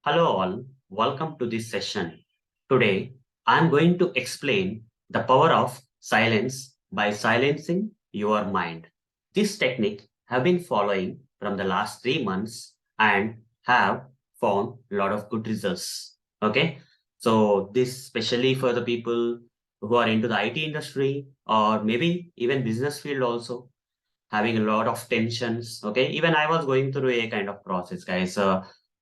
Hello all, welcome to this session. Today, I am going to explain the power of silence by silencing your mind. This technique have been following from the last 3 months and have found a lot of good results. Okay, so this especially for the people who are into the IT industry or maybe even business field also having a lot of tensions. Okay, even I was going through a kind of process, guys,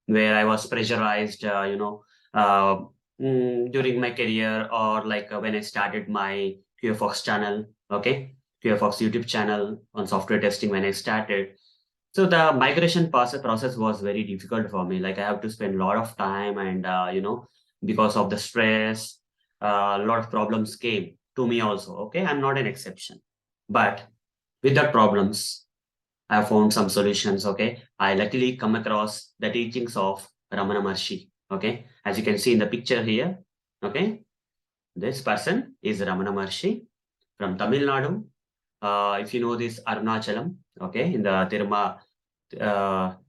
where I was pressurized, uh, during my career or like when I started my QFox channel. Okay, QFox YouTube channel on software testing when I started. So the migration process was very difficult for me. Like I have to spend a lot of time, and because of the stress, a lot of problems came to me also. Okay, I'm not an exception, but with that problems, I have found some solutions. Okay, I luckily come across the teachings of Ramana Maharshi. Okay, as you can see in the picture here. Okay, this person is Ramana Maharshi from Tamil Nadu. If you know this Arunachalam, okay, in the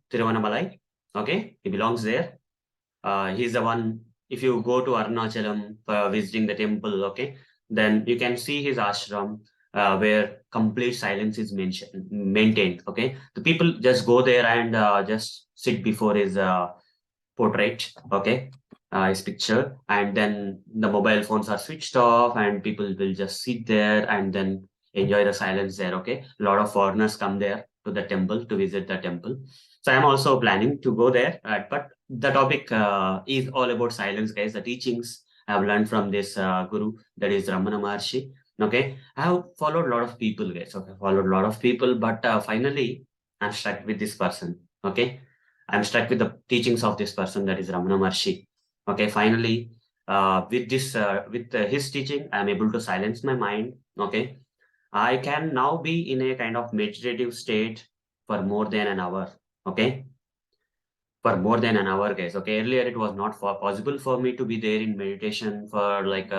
Tiruvannamalai, okay, he belongs there. He's the one. If you go to Arunachalam for visiting the temple, okay, then you can see his ashram where complete silence is maintained. Okay, the people just go there and just sit before his portrait. Okay, his picture, and then the mobile phones are switched off, and people will just sit there and then enjoy the silence there. Okay, a lot of foreigners come there to the temple to visit the temple. So I'm also planning to go there, but the topic is all about silence, guys. The teachings I have learned from this guru, that is Ramana Maharshi. Okay, I have followed a lot of people, guys. Okay, followed a lot of people, but finally I'm stuck with this person. Okay, I'm stuck with the teachings of this person, that is Ramana Maharshi. Okay, finally, with his teaching, I'm able to silence my mind. Okay, I can now be in a kind of meditative state for more than an hour. Okay, for more than an hour, guys. Okay, earlier it was not possible for me to be there in meditation for like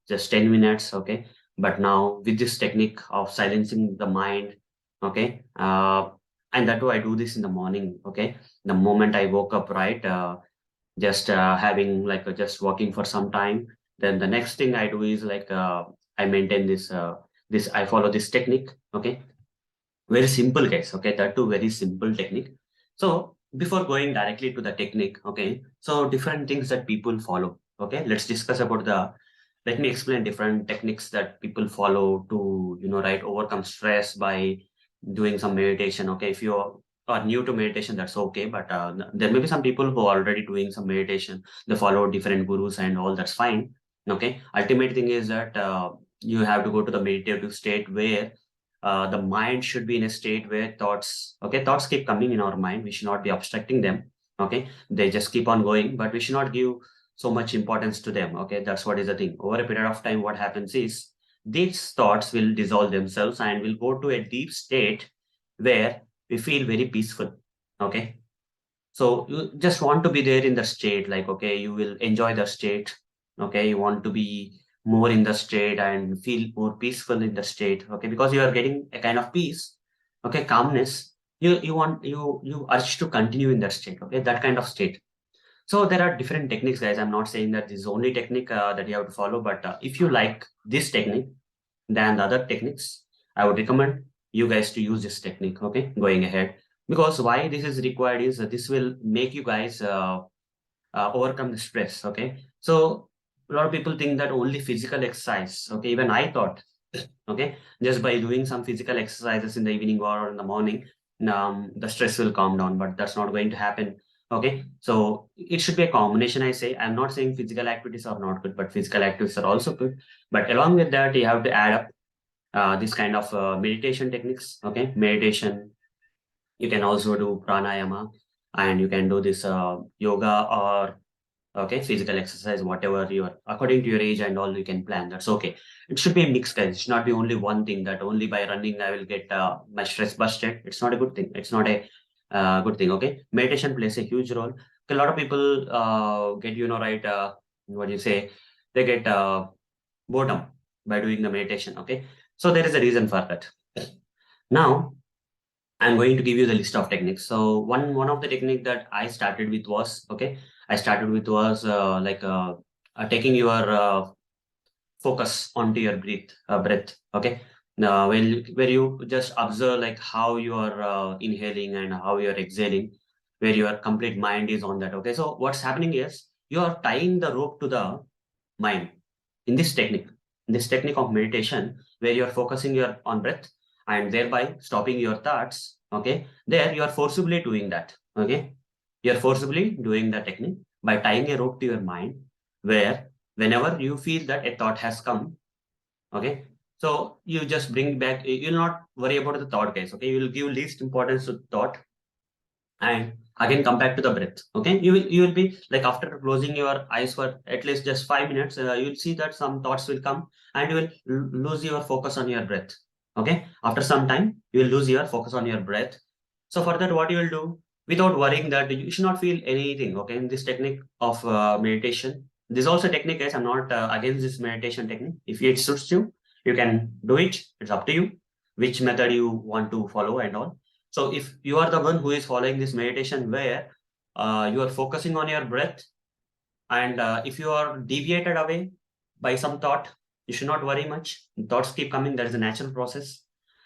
just 10 minutes. Okay, but now with this technique of silencing the mind, okay, and that too I do this in the morning. Okay, the moment I woke up, right, just having like just walking for some time, then the next thing I do is like I maintain this I follow this technique. Okay, very simple, guys. Okay, that too very simple technique. So before going directly to the technique, okay, so different things that people follow. Okay, let's discuss about the. Let me explain different techniques that people follow to right, overcome stress by doing some meditation. Okay, if you are new to meditation, that's okay, but there may be some people who are already doing some meditation. They follow different gurus and all. That's fine. Okay, ultimate thing is that you have to go to the meditative state where the mind should be in a state where thoughts keep coming in our mind. We should not be obstructing them. Okay, they just keep on going, but we should not give so much importance to them. Okay, that's what is the thing. Over a period of time, what happens is these thoughts will dissolve themselves and will go to a deep state where we feel very peaceful. Okay, so you just want to be there in the state, like, okay, you will enjoy the state. Okay, you want to be more in the state and feel more peaceful in the state. Okay, because you are getting a kind of peace, okay, calmness. You urge to continue in that state. Okay, that kind of state. So there are different techniques, guys. I'm not saying that this is the only technique that you have to follow, but if you like this technique than the other techniques, I would recommend you guys to use this technique. Okay, going ahead, because why this is required is this will make you guys overcome the stress. Okay, so a lot of people think that only physical exercise. Okay, even I thought, okay, just by doing some physical exercises in the evening or in the morning, the stress will calm down, but that's not going to happen. Okay, so it should be a combination. I say, I'm not saying physical activities are not good, but physical activities are also good. But along with that, you have to add up this kind of meditation techniques. Okay, meditation. You can also do pranayama, and you can do this yoga or okay, physical exercise, whatever you are according to your age and all, you can plan. That's okay. It should be a mix, guys. It should not be only one thing, that only by running I will get my stress busted. It's not a good thing. It's not a good thing. Okay, meditation plays a huge role. A lot of people get right, what do you say, they get boredom by doing the meditation. Okay, so there is a reason for that. Now I'm going to give you the list of techniques. So one of the technique that I started with was, okay, I started with was taking your focus onto your breath. Okay. Now, where you just observe like how you are inhaling and how you are exhaling, where your complete mind is on that. Okay. So what's happening is you are tying the rope to the mind in this technique. In this technique of meditation, where you are focusing your on breath and thereby stopping your thoughts. Okay. There you are forcibly doing that. Okay. You are forcibly doing the technique by tying a rope to your mind, where whenever you feel that a thought has come, okay, so you just bring back, you'll not worry about the thought, guys. Okay, you will give least importance to thought and again come back to the breath. Okay, you will be like, after closing your eyes for at least just 5 minutes, you'll see that some thoughts will come and you will lose your focus on your breath. Okay, after some time you will lose your focus on your breath. So for that, what you will do, without worrying, that you should not feel anything. Okay, in this technique of meditation, this also technique, guys. I'm not against this meditation technique. If it suits you, you can do it. It's up to you which method you want to follow and all. So if you are the one who is following this meditation, where you are focusing on your breath, and if you are deviated away by some thought, you should not worry much. Thoughts keep coming. That is a natural process.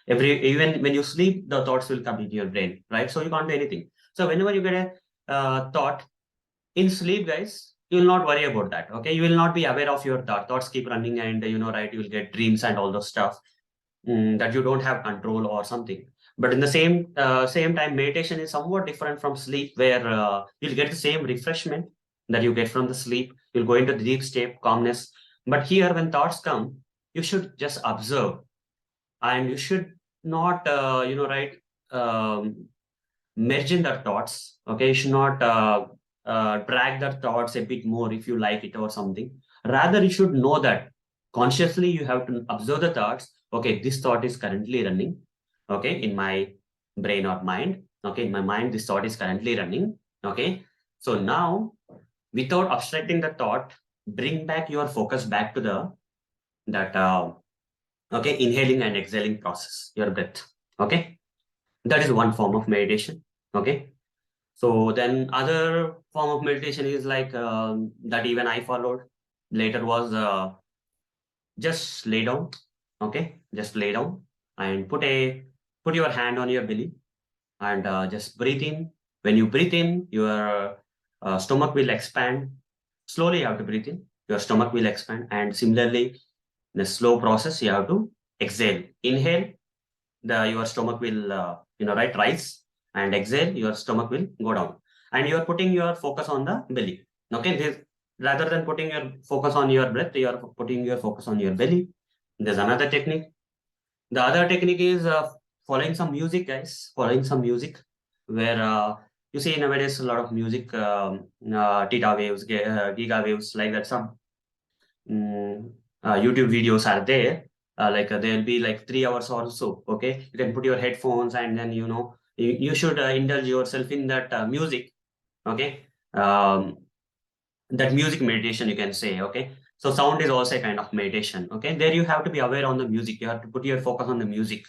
Even when you sleep, the thoughts will come into your brain, right? So you can't do anything. So whenever you get a thought in sleep, guys, you will not worry about that. Okay, you will not be aware of your thoughts keep running, and right, you will get dreams and all those stuff, that you don't have control or something. But in the same time, meditation is somewhat different from sleep, where you'll get the same refreshment that you get from the sleep. You'll go into the deep state calmness. But here, when thoughts come, you should just observe, and you should not right, um, merge in the thoughts. Okay, you should not drag the thoughts a bit more if you like it or something. Rather, you should know that consciously you have to observe the thoughts. Okay, this thought is currently running, okay, in my brain or mind. Okay, in my mind, this thought is currently running. Okay, so now, without obstructing the thought, bring back your focus back to the that okay, inhaling and exhaling process, your breath. Okay, that is one form of meditation. Okay, so then other form of meditation is like that even I followed later was just lay down. Okay, just lay down and put your hand on your belly, and just breathe in. When you breathe in, your stomach will expand. Slowly you have to breathe in, your stomach will expand, and similarly, in a slow process, you have to exhale. Inhale, the your stomach will right, rise, and exhale, your stomach will go down, and you are putting your focus on the belly. Okay, rather than putting your focus on your breath, you are putting your focus on your belly. There's another technique. The other technique is following some music, guys. Following some music, where you see nowadays a lot of music, theta waves, giga waves, like that. Some mm, YouTube videos are there. There'll be like 3 hours or so. Okay, you can put your headphones, and then you should indulge yourself in that music. Okay, that music meditation, you can say. Okay, so sound is also a kind of meditation. Okay, there you have to be aware on the music. You have to put your focus on the music.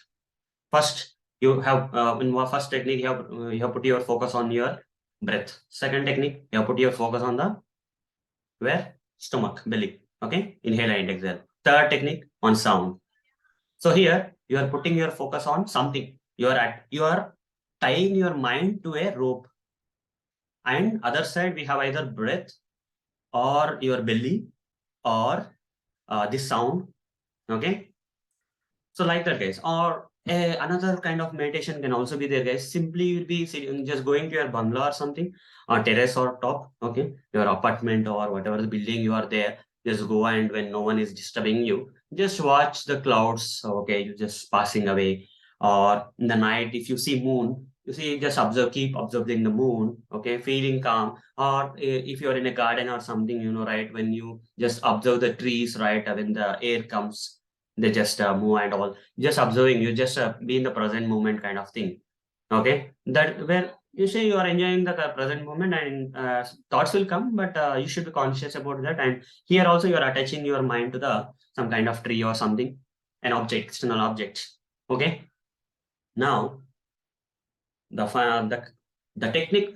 First, you have in one first technique, you have put your focus on your breath. Second technique, you have put your focus on the where? Stomach, belly. Okay, inhale and exhale. Third technique, on sound. So here you are putting your focus on something. You are tying your mind to a rope. And other side, we have either breath or your belly or this sound. Okay, so like that, guys. Or another kind of meditation can also be there, guys. Simply you'll be sitting, just going to your bungalow or something, or terrace or top. Okay, your apartment or whatever the building you are there. Just go, and when no one is disturbing you, just watch the clouds. Okay, you just passing away. Or in the night, if you see moon, you see, just observe, keep observing the moon. Okay, feeling calm. Or if you're in a garden or something, right, when you just observe the trees, right, when the air comes, they just move and all, just observing, you just be in the present moment kind of thing. Okay, that where you say you are enjoying the present moment, and thoughts will come, but you should be conscious about that. And here also you are attaching your mind to the some kind of tree or something, an object, external object. Okay, now the technique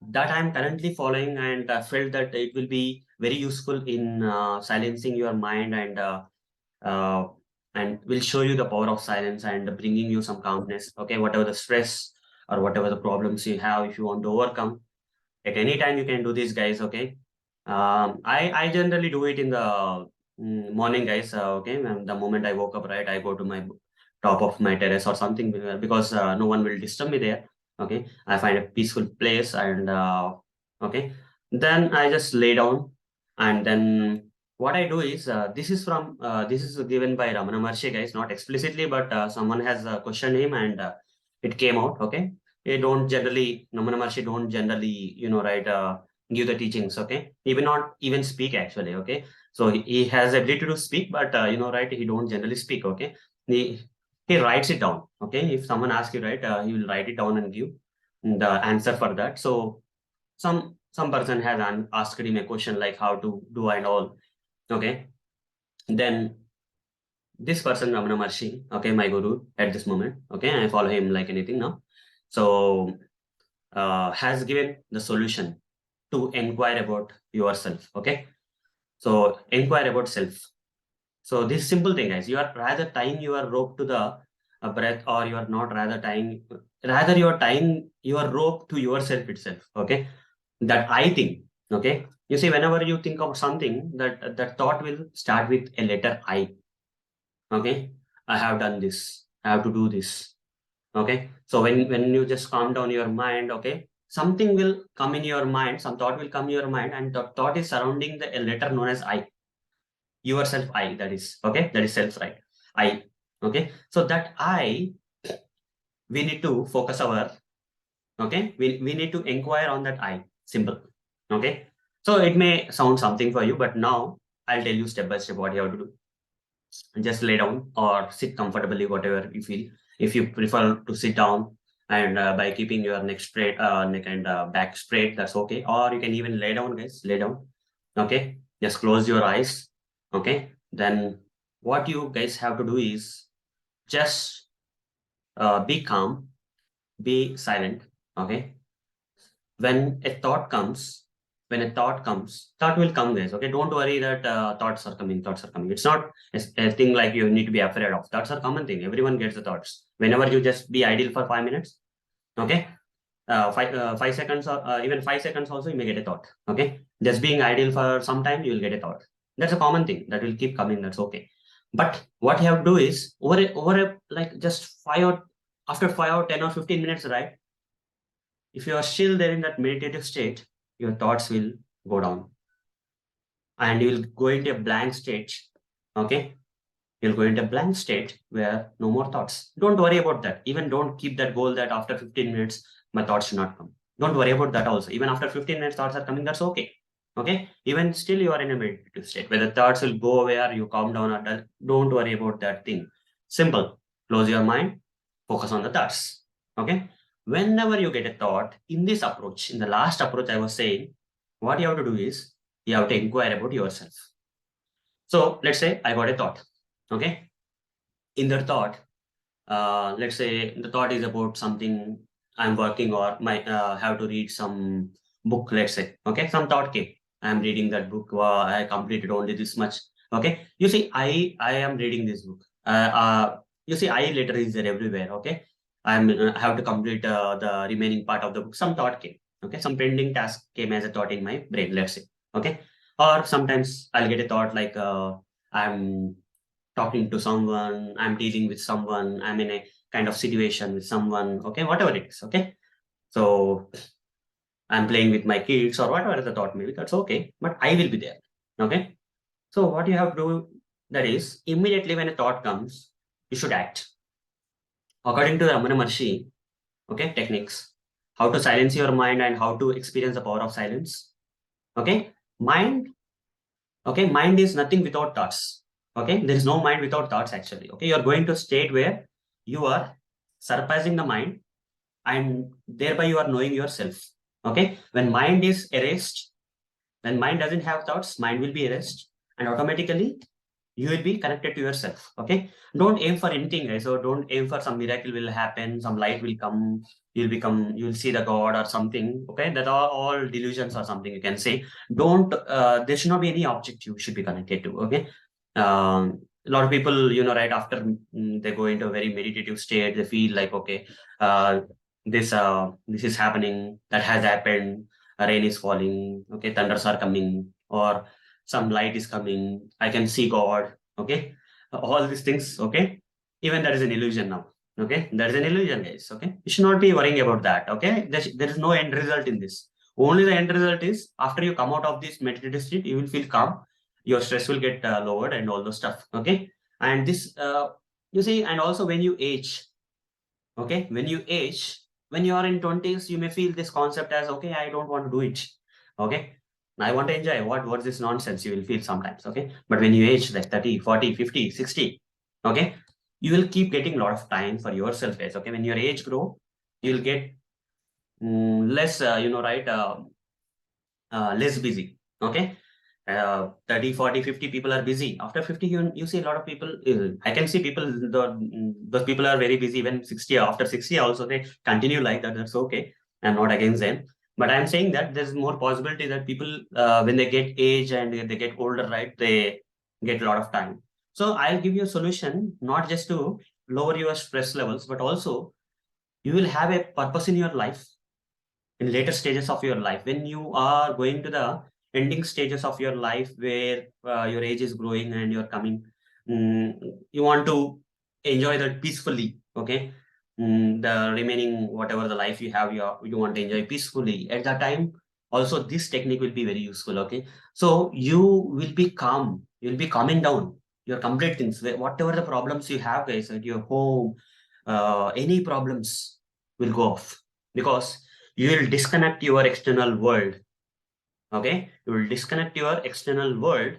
that I'm currently following, and felt that it will be very useful in silencing your mind, uh, and will show you the power of silence and bringing you some calmness. Okay, whatever the stress or whatever the problems you have, if you want to overcome, at any time you can do this, guys. Okay, I generally do it in the morning, guys. Okay, when the moment I woke up, right, I go to my top of my terrace or something, because no one will disturb me there. Okay, I find a peaceful place, and okay, then I just lay down, and then what I do is, this is given by Ramana Maharshi, guys, not explicitly, but someone has questioned him, and it came out. Okay, they don't generally, Ramana Maharshi don't generally, right, give the teachings. Okay, he will not even speak actually. Okay, so he has ability to speak, but right, he don't generally speak. Okay, he he writes it down. Okay, if someone asks you, right, he will write it down and give the answer for that. So some person has asked him a question like how to do and all. Okay, then this person, Ramana Maharshi, okay, my guru at this moment, okay, I follow him like anything now. So has given the solution to inquire about yourself. Okay, so inquire about self. So this simple thing, guys, you are rather tying your rope to the breath, or you are not rather tying, rather you are tying your rope to yourself itself. Okay, that I think. Okay, you see, whenever you think of something, that thought will start with a letter I. Okay, I have done this, I have to do this. Okay, so when you just calm down your mind, okay, something will come in your mind, some thought will come in your mind, and the thought is surrounding the a letter known as I, yourself. I, that is, okay, that is self, right? I. Okay, so that I, we need to focus our, okay, we need to inquire on that I. Simple. Okay, so it may sound something for you, but now I'll tell you step by step what you have to do. Just lay down or sit comfortably, whatever you feel. If you prefer to sit down, and by keeping your neck straight, neck and back straight, that's okay. Or you can even lay down, guys, lay down. Okay, just close your eyes. Okay, then what you guys have to do is just be calm, be silent. Okay, when a thought comes, thought will come, guys. Okay, don't worry that thoughts are coming. It's not a thing like you need to be afraid of. Thoughts are common thing, everyone gets the thoughts. Whenever you just be idle for 5 minutes, okay, 5 seconds, or even 5 seconds also, you may get a thought. Okay, just being idle for some time, you will get a thought. That's a common thing that will keep coming, that's okay. But what you have to do is, like just 5 or after 5 or 10 or 15 minutes, right, if you are still there in that meditative state, your thoughts will go down, and you will go into a blank state. Okay, you'll go into a blank state where no more thoughts. Don't worry about that. Even don't keep that goal that after 15 minutes my thoughts should not come. Don't worry about that also. Even after 15 minutes thoughts are coming, that's okay. Okay, even still you are in a meditative state, whether thoughts will go away or you calm down, or don't worry about that thing. Simple. Close your mind, focus on the thoughts. Okay, whenever you get a thought in this approach, in the last approach I was saying, what you have to do is you have to inquire about yourself. So let's say I got a thought. Okay, in that thought, let's say the thought is about something I'm working, or my have to read some book, let's say. Okay, some thought came, I'm reading that book, I completed only this much. Okay, you see, I am reading this book, you see, I letter is there everywhere. Okay, I have to complete the remaining part of the book. Some thought came. Okay, some pending task came as a thought in my brain, let's say. Okay, or sometimes I'll get a thought like, I'm talking to someone, I'm dealing with someone, I'm in a kind of situation with someone. Okay, whatever it is. Okay, so I'm playing with my kids or whatever the thought may be, that's okay, but I will be there. Okay, so what you have to do, that is, immediately when a thought comes, you should act according to the Ramana Maharshi. Okay, techniques, how to silence your mind and how to experience the power of silence. Okay, mind, okay, mind is nothing without thoughts. Okay, there is no mind without thoughts actually. Okay, you are going to a state where you are surpassing the mind, and thereby you are knowing yourself. Okay, when mind is erased, when mind doesn't have thoughts, mind will be erased, and automatically you will be connected to yourself. Okay, don't aim for anything, guys. So don't aim for some miracle will happen, some light will come, you'll see the god or something. Okay, that are all delusions or something, you can say. Don't there should not be any object you should be connected to. Okay, a lot of people, right after they go into a very meditative state, they feel like, okay, uh, this is happening, that has happened, rain is falling, okay, thunders are coming, or some light is coming, I can see god. Okay, all these things. Okay, even that is an illusion now. Okay, that is an illusion, guys. Okay, you should not be worrying about that. Okay, there is no end result in this. Only the end result is after you come out of this meditative state, you will feel calm, your stress will get lowered and all those stuff. Okay, and this you see, and also when you age, okay, when you are in 20s, you may feel this concept as, okay, I don't want to do it. Okay, I want to enjoy. What's this nonsense, you will feel sometimes. Okay, but when you age like 30, 40, 50, 60, okay, you will keep getting a lot of time for yourself, guys. Okay, when your age grow, you'll get less right, less busy. Okay, 30, 40, 50 people are busy. After 50, you see a lot of people. I can see people, those people are very busy when 60, after 60 also they continue like that. That's okay. I'm not against them. But I'm saying that there's more possibility that people, when they get age and they get older, right, they get a lot of time. So I'll give you a solution, not just to lower your stress levels, but also you will have a purpose in your life in later stages of your life, when you are going to the ending stages of your life, where your age is growing and you're coming, mm, you want to enjoy that peacefully. Okay, the remaining whatever the life you have, you want to enjoy peacefully at that time. Also this technique will be very useful. Okay, so you will be calm, you'll be calming down your complete things, whatever the problems you have, guys, at your home, any problems will go off, because you will disconnect your external world. Okay, you will disconnect your external world.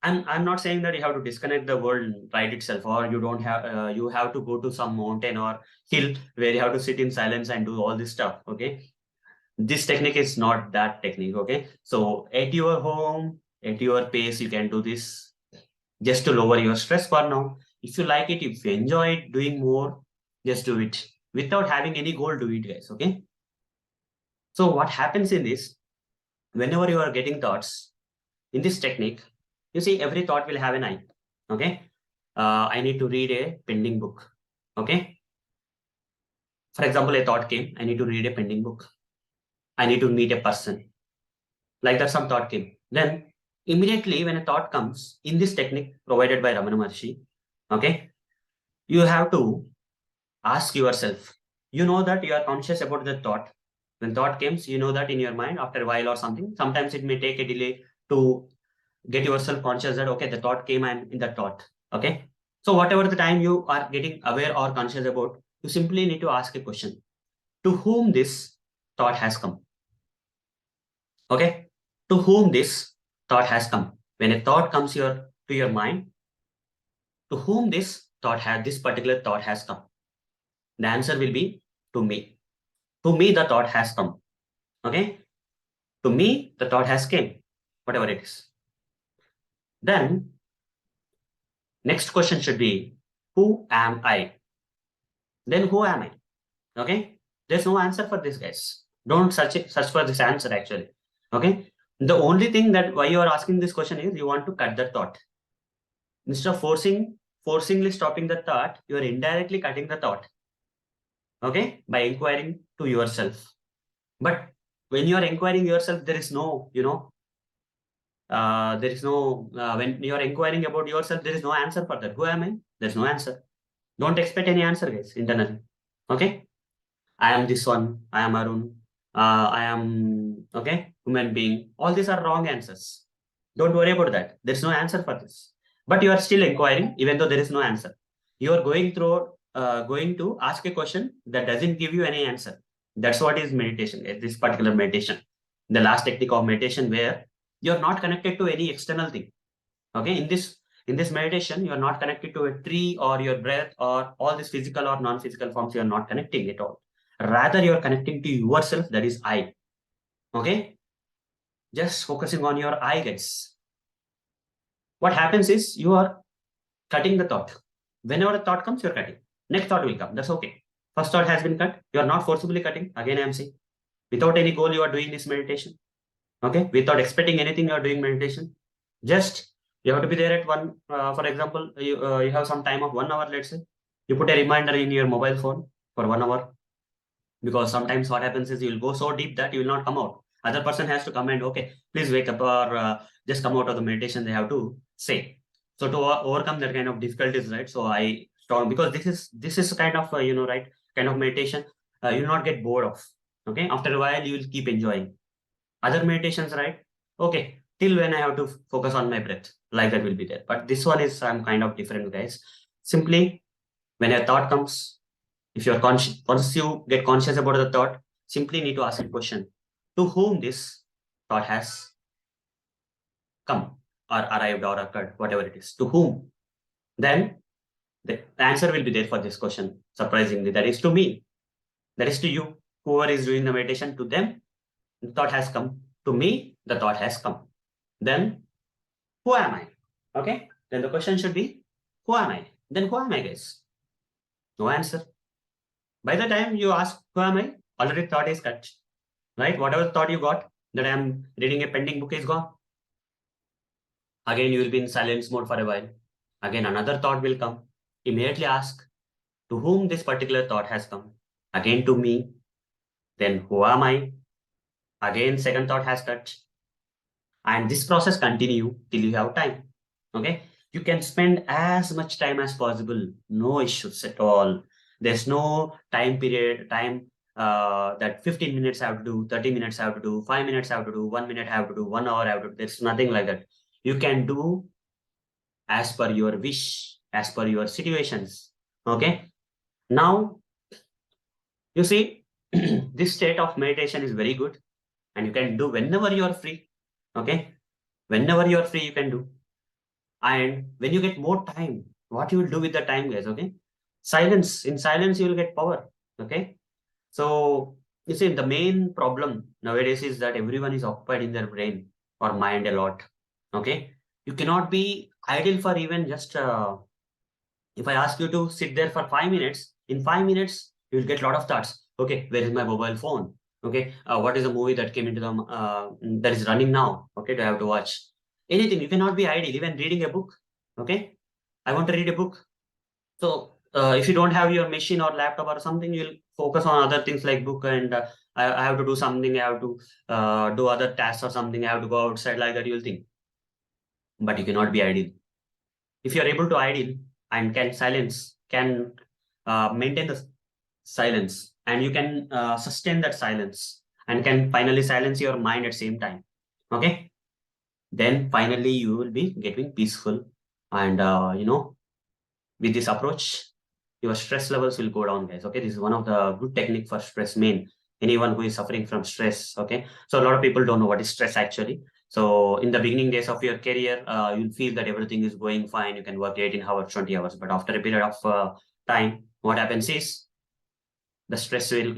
I'm not saying that you have to disconnect the world right itself, or you don't have you have to go to some mountain or hill where you have to sit in silence and do all this stuff. Okay, this technique is not that technique. Okay, so at your home, at your pace, you can do this just to lower your stress for now. If you like it, if you enjoy it, doing more, just do it without having any goal. Do it, guys. Okay, so what happens in this, whenever you are getting thoughts in this technique, you see every thought will have an eye. Okay, I need to read a pending book. Okay, for example, a thought came, I need to read a pending book, I need to meet a person, like that some thought came. Then immediately when a thought comes in this technique provided by Ramana Maharshi, okay, you have to ask yourself, that you are conscious about the thought. When thought comes, that in your mind after a while or something, sometimes it may take a delay to get yourself conscious that, okay, the thought came, I'm in the thought. Okay, so whatever the time you are getting aware or conscious about, you simply need to ask a question: to whom this thought has come? Okay, to whom this thought has come? When a thought comes to your mind, to whom this particular thought has come? The answer will be to me. To me the thought has come. Okay, to me the thought has came, whatever it is. Then next question should be, who am I? Then who am I? Okay, there's no answer for this, guys. Don't search for this answer actually. Okay, the only thing that why you are asking this question is you want to cut the thought. Instead of forcingly stopping the thought, you are indirectly cutting the thought. Okay, by inquiring to yourself. But when you are inquiring yourself, there is no, when you are inquiring about yourself, there is no answer for that. Who am I? There's no answer. Don't expect any answer, guys, internally. Okay, I am this one, I am Arun, I am, okay, human being. All these are wrong answers. Don't worry about that. There's no answer for this. But you are still inquiring, even though there is no answer. You are going to ask a question that doesn't give you any answer. That's what is meditation, this particular meditation. The last technique of meditation, where you're not connected to any external thing. Okay, in this meditation, you're not connected to a tree or your breath or all these physical or non-physical forms. You're not connecting at all. Rather, you're connecting to yourself, that is I. Okay, just focusing on your I, guys. what happens is you are cutting the thought. Whenever a thought comes, you're cutting. Next thought will come. That's okay. First thought has been cut. You are not forcibly cutting. Again, I am saying, without any goal, you are doing this meditation. Okay, without expecting anything, you are doing meditation. Just you have to be there at one. For example, you have some time of 1 hour. Let's say you put a reminder in your mobile phone for 1 hour, because sometimes what happens is you will go so deep that you will not come out. Other person has to come and okay, please wake up, or just come out of the meditation. They have to say. So to overcome that kind of difficulties, right? So I strong, because this is kind of right, kind of meditation. You will not get bored of. Okay, after a while you will keep enjoying. Other meditations, right? Okay, till when I have to focus on my breath, like that will be there. But this one is some kind of different, guys. Simply when a thought comes, if you're conscious, once you get conscious about the thought, simply need to ask a question: to whom this thought has come or arrived or occurred, whatever it is, to whom? Then the answer will be there for this question. Surprisingly, that is to me, that is to you. Whoever is doing the meditation, to them, the thought has come. To me, the thought has come. Then, who am I? Okay. Then the question should be, who am I? Then who am I, guys? No answer. By the time you ask, who am I? Already thought is cut. Right? Whatever thought you got, that I am reading a pending book, is gone. Again, you will be in silence mode for a while. Again, another thought will come. Immediately ask, to whom this particular thought has come? Again, to me. Then, who am I? Again, second thought has cut. And this process continue till you have time. Okay, you can spend as much time as possible, no issues at all. There's no time period, time that 15 minutes I have to do, 30 minutes I have to do, 5 minutes I have to do, 1 minute I have to do, 1 hour I have to do. There's nothing like that. You can do as per your wish, as per your situations. Okay, now you see, this state of meditation is very good, and you can do whenever you are free. Okay, whenever you are free, you can do. And when you get more time, what you will do with the time, guys? Okay, silence. In silence, you will get power. Okay, so you see, the main problem nowadays is that everyone is occupied in their brain or mind a lot. Okay, you cannot be idle for even just. If I ask you to sit there for 5 minutes, in 5 minutes you will get a lot of thoughts. Okay, where is my mobile phone? Okay, what is the movie that came into the that is running now? Okay, do I have to watch anything? You cannot be idle. Even reading a book. Okay, I want to read a book. So if you don't have your machine or laptop or something, you'll focus on other things like book, and I have to do something. I have to do other tasks or something. I have to go outside, like that. You'll think, but you cannot be idle. If you are able to idle and can silence, can maintain the silence, and you can sustain that silence, and can finally silence your mind at same time. Okay, then finally you will be getting peaceful, and with this approach, your stress levels will go down, guys. Okay, this is one of the good technique for stress. Main anyone who is suffering from stress. Okay, so a lot of people don't know what is stress actually. So in the beginning days of your career, you'll feel that everything is going fine. You can work 18 hours, 20 hours, but after a period of time, what happens is the stress will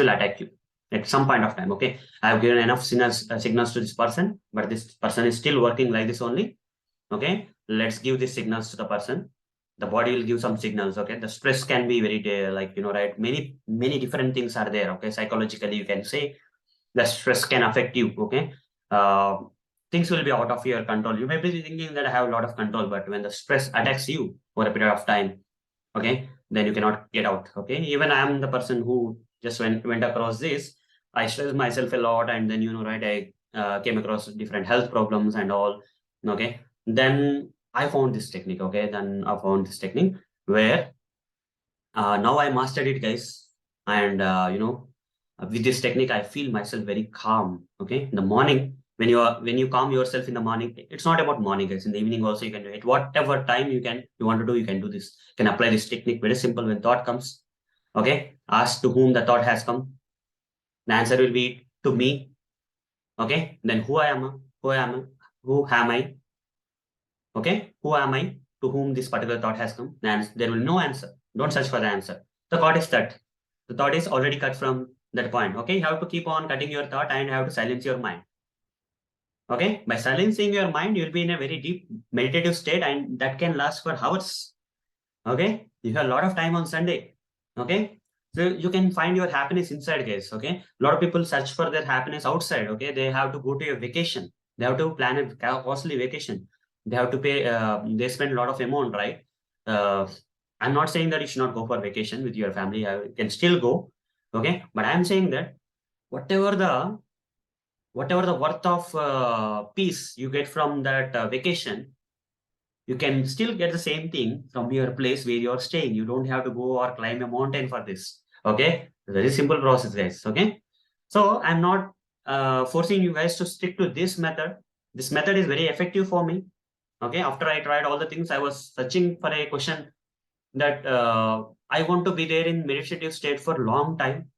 attack you at some point of time. Okay, I have given enough signals to this person, but this person is still working like this only. Okay, let's give these signals to the person. The body will give some signals. Okay, the stress can be very right, many different things are there. Okay, psychologically you can say the stress can affect you. Okay, uh, things will be out of your control. You may be thinking that I have a lot of control, but when the stress attacks you for a period of time, okay, then you cannot get out. Okay, even I am the person who just went across this. I stress myself a lot, and then right, I came across different health problems and all. Okay, then I found this technique. Okay, then I found this technique where now I mastered it, guys. And with this technique, I feel myself very calm. Okay, in the morning, when you calm yourself in the morning, it's not about morning, guys. In the evening also you can do it. Whatever time you want to do, you can do this. You can apply this technique. Very simple. When thought comes, okay, ask to whom the thought has come. The answer will be to me. Okay, then who am I? Who am I? Okay, who am I? To whom this particular thought has come? And there will be no answer. Don't search for the answer. The thought is cut. The thought is already cut from that point. Okay, you have to keep on cutting your thought and you have to silence your mind. Okay, by silencing your mind, you'll be in a very deep meditative state, and that can last for hours. Okay, you have a lot of time on Sunday. Okay, so you can find your happiness inside, guys. Okay, a lot of people search for their happiness outside. Okay, they have to go to a vacation, they have to plan a costly vacation, they have to pay, they spend a lot of amount, right? uh, I'm not saying that you should not go for vacation with your family. You can still go. Okay, but I'm saying that whatever the whatever the worth of peace you get from that vacation, you can still get the same thing from your place where you're staying. You don't have to go or climb a mountain for this. Okay, very simple process, guys. Okay, so I'm not forcing you guys to stick to this method. This method is very effective for me. Okay, after I tried all the things, I was searching for a question that I want to be there in meditative state for long time.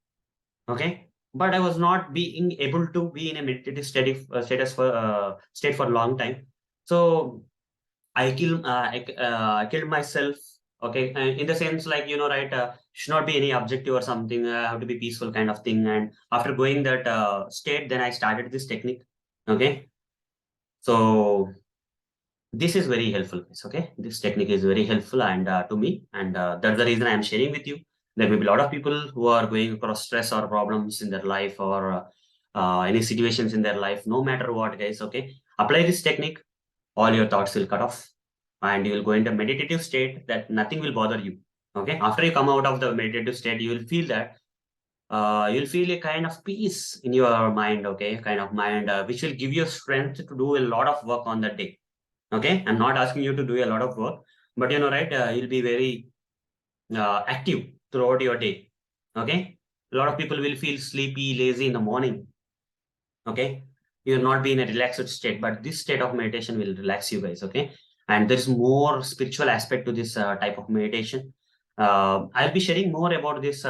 Okay, but I was not being able to be in a meditative state for long time. So I killed myself. Okay, in the sense, like, right, should not be any objective or something. I have to be peaceful kind of thing. And after going that state, then I started this technique. Okay, so this is very helpful, guys. Okay, this technique is very helpful and to me, and that's the reason I am sharing with you. There may be a lot of people who are going across stress or problems in their life, or any situations in their life. No matter what, guys. Okay, apply this technique, all your thoughts will cut off, and you will go into meditative state that nothing will bother you. Okay, after you come out of the meditative state, you will feel that you'll feel a kind of peace in your mind. Okay, kind of mind which will give you strength to do a lot of work on that day. Okay, I'm not asking you to do a lot of work, but right, you'll be very active throughout your day. Okay, a lot of people will feel sleepy, lazy in the morning. Okay, you'll not be in a relaxed state, but this state of meditation will relax you, guys. Okay, and there's more spiritual aspect to this type of meditation. I'll be sharing more about this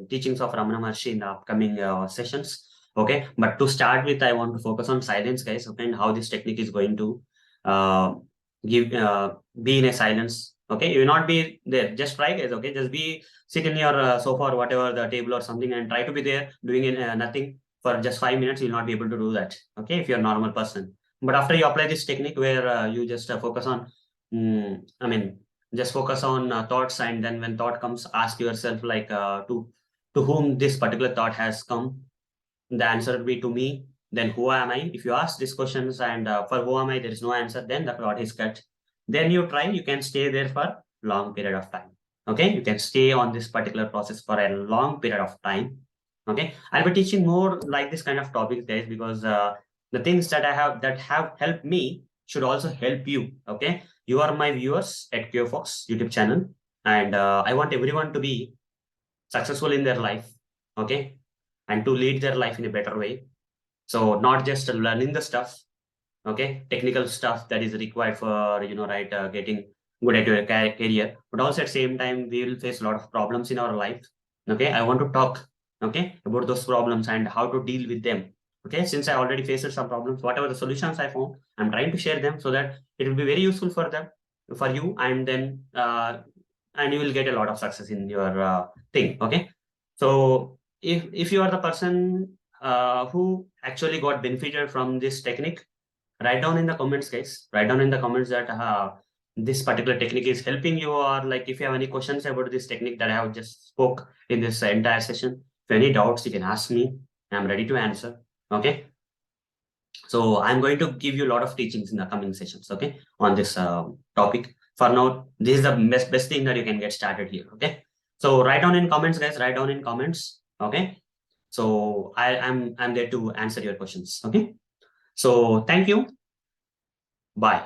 teachings of Ramana Maharshi in the upcoming sessions. Okay, but to start with, I want to focus on silence, guys. Okay, and how this technique is going to uh, give be in a silence. Okay, you will not be there. Just try, guys. Okay, just be sit in your sofa or whatever the table or something, and try to be there doing nothing for just 5 minutes. You'll not be able to do that. Okay, if you're a normal person. But after you apply this technique where you just focus on, I mean, just focus on thoughts, and then when thought comes, ask yourself like to whom this particular thought has come. The answer will be to me. Then who am I? If you ask these questions and for who am I, there is no answer, then the thought is cut. Then you try, you can stay there for long period of time. Okay, you can stay on this particular process for a long period of time. Okay, I'll be teaching more like this kind of topics, guys, because the things that I have that have helped me should also help you. Okay, you are my viewers at QFox YouTube channel, and I want everyone to be successful in their life. Okay, and to lead their life in a better way. So not just learning the stuff, okay, technical stuff that is required for, right, getting good at your career, but also at the same time, we will face a lot of problems in our life. Okay, I want to talk, okay, about those problems and how to deal with them. Okay, since I already faced some problems, whatever the solutions I found, I'm trying to share them so that it will be very useful for them, for you, and then and you will get a lot of success in your thing. Okay, so if you are the person who actually got benefited from this technique, write down in the comments, guys. Write down in the comments that this particular technique is helping you, or like if you have any questions about this technique that I have just spoke in this entire session. If any doubts, you can ask me. I'm ready to answer. Okay, so I'm going to give you a lot of teachings in the coming sessions. Okay, on this topic. For now, this is the best thing that you can get started here. Okay, so write down in comments, guys. Write down in comments. Okay, so I'm there to answer your questions. Okay, so thank you. Bye.